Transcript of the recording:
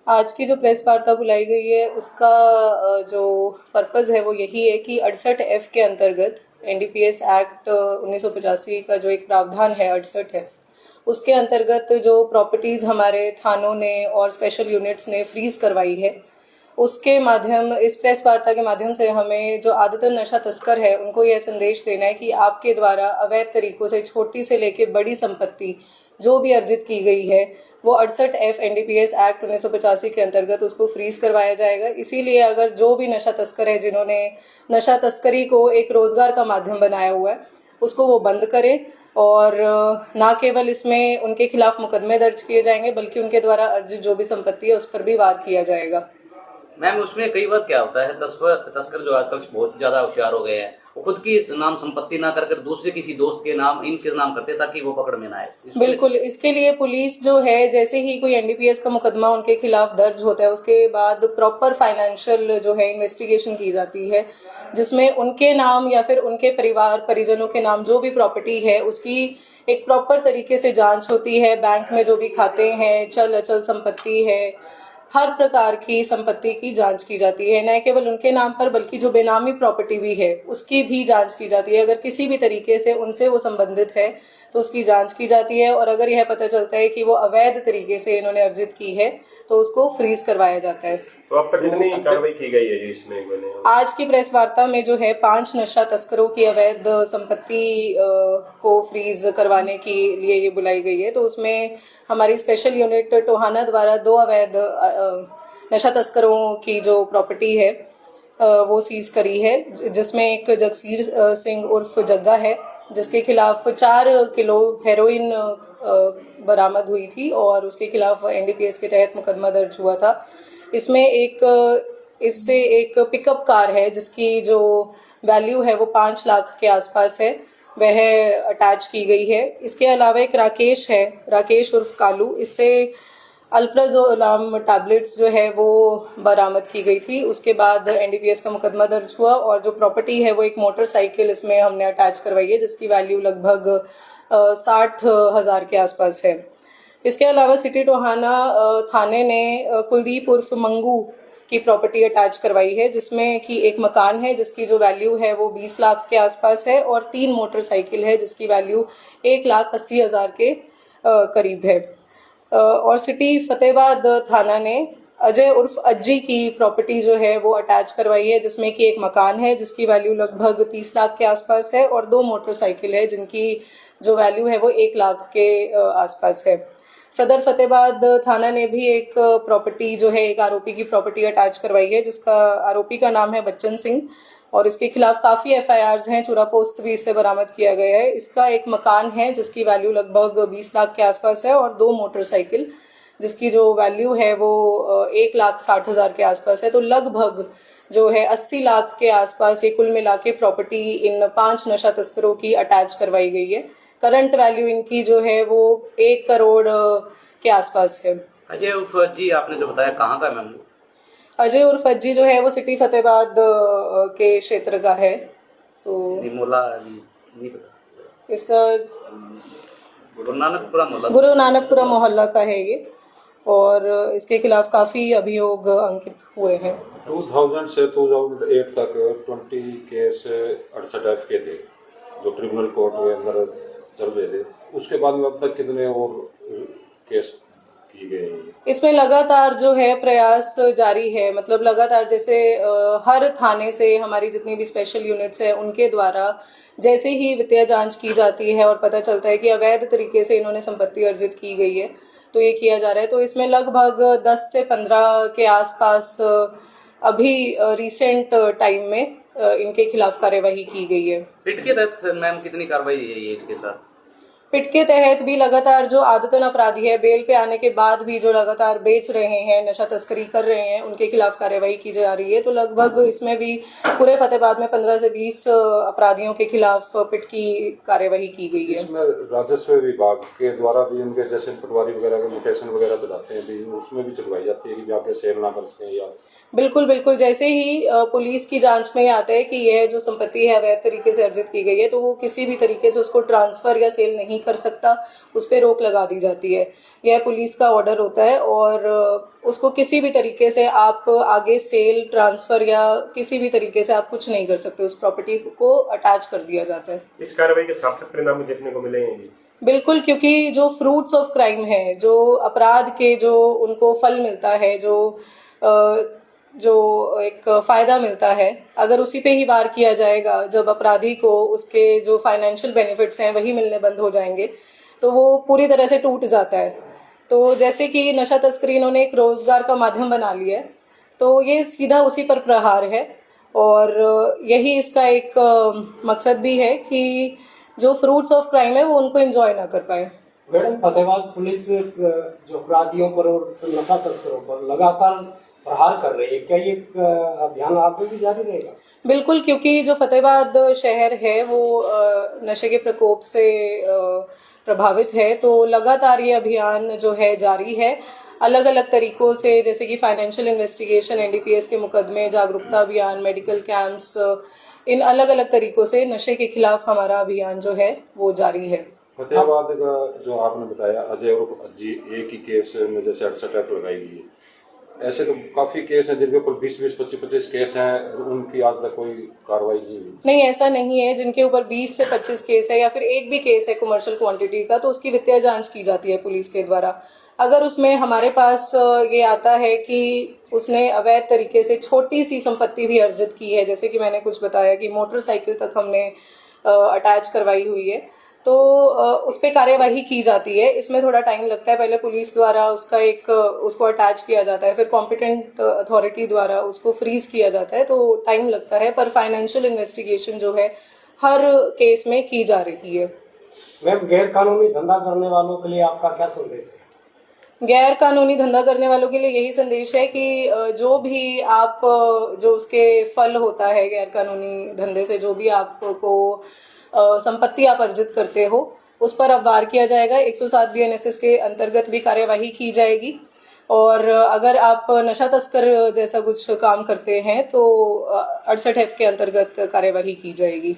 आज की जो प्रेस वार्ता बुलाई गई है उसका जो पर्पज़ है वो यही है कि 68F के अंतर्गत NDPS एक्ट 1985 का जो एक प्रावधान है 68F, उसके अंतर्गत जो प्रॉपर्टीज़ हमारे थानों ने और स्पेशल यूनिट्स ने फ्रीज़ करवाई है, उसके माध्यम इस प्रेस वार्ता के माध्यम से हमें जो आदतन नशा तस्कर है उनको यह संदेश देना है कि आपके द्वारा अवैध तरीकों से छोटी से लेकर बड़ी संपत्ति जो भी अर्जित की गई है वो 68F NDPS एक्ट 1985 के अंतर्गत उसको फ्रीज करवाया जाएगा। इसीलिए अगर जो भी नशा तस्कर है जिन्होंने नशा तस्करी को एक रोजगार का माध्यम बनाया हुआ है उसको वो बंद करें और ना केवल इसमें उनके खिलाफ मुकदमे दर्ज किए जाएंगे बल्कि उनके द्वारा अर्जित जो भी संपत्ति है उस पर भी वार किया जाएगा। मैम, उसमें कई बार क्या होता है, तस्कर जो आजकल बहुत ज्यादा होशियार हो गए हैं, वो खुद की नाम संपत्ति ना करके दूसरे किसी दोस्त के नाम, इनके नाम करते ताकि वो पकड़ में ना आए। बिल्कुल, इसके लिए पुलिस जो है जैसे ही कोई NDPS का मुकदमा उनके खिलाफ दर्ज होता है उसके बाद प्रॉपर फाइनेंशियल जो है इन्वेस्टिगेशन की जाती है, जिसमें उनके नाम या फिर उनके परिवार परिजनों के नाम जो भी प्रॉपर्टी है उसकी एक प्रॉपर तरीके से जांच होती है। बैंक में जो भी खाते हैं, चल अचल संपत्ति है, हर प्रकार की संपत्ति की जांच की जाती है, न केवल उनके नाम पर बल्कि जो बेनामी प्रॉपर्टी भी है उसकी भी जांच की जाती है। अगर किसी भी तरीके से उनसे वो संबंधित है तो उसकी जांच की जाती है और अगर यह पता चलता है कि वो अवैध तरीके से इन्होंने अर्जित की है तो उसको फ्रीज करवाया जाता है। तो अब तक कितनी कार्रवाई की गई है इसमें? आज की प्रेस वार्ता में जो है 5 नशा तस्करों की अवैध संपत्ति को फ्रीज करवाने के लिए ये बुलाई गई है। तो उसमें हमारी स्पेशल यूनिट टोहाना द्वारा 2 अवैध नशा तस्करों की जो प्रॉपर्टी है वो सीज करी है, जिसमें एक जगसीर सिंह उर्फ जग्गा है जिसके खिलाफ 4 किलो हेरोइन बरामद हुई थी और उसके खिलाफ NDPS के तहत मुकदमा दर्ज हुआ था। इसमें इससे एक पिकअप कार है जिसकी जो वैल्यू है वो 5 लाख के आसपास है, वह अटैच की गई है। इसके अलावा एक राकेश उर्फ कालू, इससे अल्प्राजोलाम टैबलेट्स जो है वो बरामद की गई थी। उसके बाद NDPS का मुकदमा दर्ज हुआ और जो प्रॉपर्टी है वो एक मोटरसाइकिल इसमें हमने अटैच करवाई है जिसकी वैल्यू लगभग 60,000 के आसपास है। इसके अलावा सिटी टोहाना थाने ने कुलदीप उर्फ मंगू की प्रॉपर्टी अटैच करवाई है जिसमें कि एक मकान है जिसकी जो वैल्यू है वो 20 लाख के आसपास है और 3 मोटरसाइकिल है जिसकी वैल्यू 1,80,000 के करीब है। और सिटी फतेहाबाद थाना ने अजय उर्फ अज्जी की प्रॉपर्टी जो है वो अटैच करवाई है जिसमें कि एक मकान है जिसकी वैल्यू लगभग 30 लाख के आसपास है और 2 मोटरसाइकिल है जिनकी जो वैल्यू है वो 1 लाख के आसपास है। सदर फतेहाबाद थाना ने भी एक प्रॉपर्टी जो है एक आरोपी की प्रॉपर्टी अटैच करवाई है जिसका आरोपी का नाम है बच्चन सिंह और इसके खिलाफ काफ़ी FIRs हैं, चूरा पोस्ट भी इससे बरामद किया गया है। इसका एक मकान है जिसकी वैल्यू लगभग 20 लाख के आसपास है और 2 मोटरसाइकिल जिसकी जो वैल्यू है वो 1,60,000 के आसपास है। तो लगभग जो है 80 लाख के आसपास ये कुल मिला के प्रॉपर्टी इन 5 नशा तस्करों की अटैच करवाई गई है। करंट वैल्यू इनकी जो है वो 1 करोड़ के आसपास है। अजय उर्फ जी आपने जो बताया कहाँ का मैम? अजय उर्फ अज्जी जो है वो सिटी फतेहाबाद के क्षेत्र का है। तो नहीं पता। इसका गुरु नानकपुरा मोहल्ला का है ये और इसके खिलाफ काफ़ी अभियोग अंकित हुए हैं। 2000 से 2008 तक 20 केस 68F के थे जो ट्रिब्यूनल कोर्ट के अंदर चल रहे थे। उसके बाद में अब तक कितने और केस की गए? इसमें लगातार जो है प्रयास जारी है, मतलब लगातार जैसे हर थाने से हमारी जितनी भी स्पेशल यूनिट्स है उनके द्वारा जैसे ही वित्तीय जांच की जाती है और पता चलता है कि अवैध तरीके से इन्होंने संपत्ति अर्जित की गई है तो ये किया जा रहा है। तो इसमें लगभग 10 से 15 के आसपास अभी रिसेंट टाइम में इनके खिलाफ कार्यवाही की गई है। पिट के तहत मैम कितनी कार्रवाई है इसके साथ? पिट के तहत भी लगातार जो आदतन अपराधी है बेल पे आने के बाद भी जो लगातार बेच रहे हैं, नशा तस्करी कर रहे हैं, उनके खिलाफ कार्यवाही की जा रही है। तो लगभग इसमें भी पूरे फतेहाबाद में 15 से 20 अपराधियों के खिलाफ पिट की कार्यवाही की गई है। इसमें राजस्व विभाग के द्वारा भी उनके जैसे पटवारी वगैरह के म्यूटेशन वगैरह चलाते हैं भी, उसमें भी चलवाई जाती है कि जाके सेल ना कर सकें या? बिल्कुल बिल्कुल, जैसे ही पुलिस की जांच में आता है कि यह जो संपत्ति है अवैध तरीके से अर्जित की गई है तो वो किसी भी तरीके से उसको ट्रांसफर या सेल नहीं कर सकता, उस पर रोक लगा दी जाती है। यह पुलिस का ऑर्डर होता है और उसको किसी भी तरीके से आप आगे सेल, ट्रांसफ़र या किसी भी तरीके से आप कुछ नहीं कर सकते, उस प्रॉपर्टी को अटैच कर दिया जाता है। इस कार्रवाई के सार्थक परिणाम भी देखने को मिले हैं जी। बिल्कुल, क्योंकि जो फ्रूट्स ऑफ क्राइम है, जो अपराध के जो उनको फल मिलता है, जो एक फ़ायदा मिलता है, अगर उसी पे ही वार किया जाएगा, जब अपराधी को उसके जो फाइनेंशियल बेनिफिट्स हैं वही मिलने बंद हो जाएंगे, तो वो पूरी तरह से टूट जाता है। तो जैसे कि नशा तस्करी इन्होंने एक रोज़गार का माध्यम बना लिया है, तो ये सीधा उसी पर प्रहार है और यही इसका एक मकसद भी है कि जो फ्रूट्स ऑफ क्राइम है वो उनको एंजॉय ना कर पाए। मैडम, फतेहाबाद पुलिस जो अपराधियों पर और नशा तस्करों पर लगातार प्रहार कर रही है, क्या ये अभियान आगे भी जारी रहेगा? बिल्कुल, क्योंकि जो फतेहाबाद शहर है वो नशे के प्रकोप से प्रभावित है, तो लगातार ये अभियान जो है जारी है, अलग अलग तरीकों से, जैसे कि फाइनेंशियल इन्वेस्टिगेशन, एनडीपीएस के मुकदमे, जागरूकता अभियान, मेडिकल कैंप्स, इन अलग अलग तरीकों से नशे के खिलाफ हमारा अभियान जो है वो जारी है। फतेहाबाद का जो आपने बताया अजय और अज्जी, एक ही केस में जैसे 68 एफ लगाई गई है, ऐसे तो काफी केस हैं जिनके ऊपर 20-20, 25-25 केस हैं, उनकी आज तक कोई कार्रवाई नहीं हुई। नहीं, ऐसा नहीं है। जिनके ऊपर 20 से 25 केस है या फिर एक भी केस है कमर्शियल क्वांटिटी का, तो उसकी वित्तीय जांच की जाती है पुलिस के द्वारा। अगर उसमें हमारे पास ये आता है कि उसने अवैध तरीके से छोटी सी संपत्ति भी अर्जित की है, जैसे कि मैंने कुछ बताया कि मोटरसाइकिल तक हमने अटैच करवाई हुई है, तो उस पर कार्यवाही की जाती है। इसमें थोड़ा टाइम लगता है, पहले पुलिस द्वारा उसको अटैच किया जाता है, फिर कॉम्पिटेंट अथॉरिटी द्वारा उसको फ्रीज किया जाता है, तो टाइम लगता है। पर फाइनेंशियल इन्वेस्टिगेशन जो है हर केस में की जा रही है। मैम, गैर कानूनी धंधा करने वालों के लिए आपका क्या संदेश है? गैर कानूनी धंधा करने वालों के लिए यही संदेश है कि जो भी आप जो उसके फल होता है गैर कानूनी धंधे से, जो भी आपको संपत्ति आप अर्जित करते हो, उस पर अब वार किया जाएगा। 107 BNSS के अंतर्गत भी कार्यवाही की जाएगी और अगर आप नशा तस्कर जैसा कुछ काम करते हैं तो 68F के अंतर्गत कार्यवाही की जाएगी।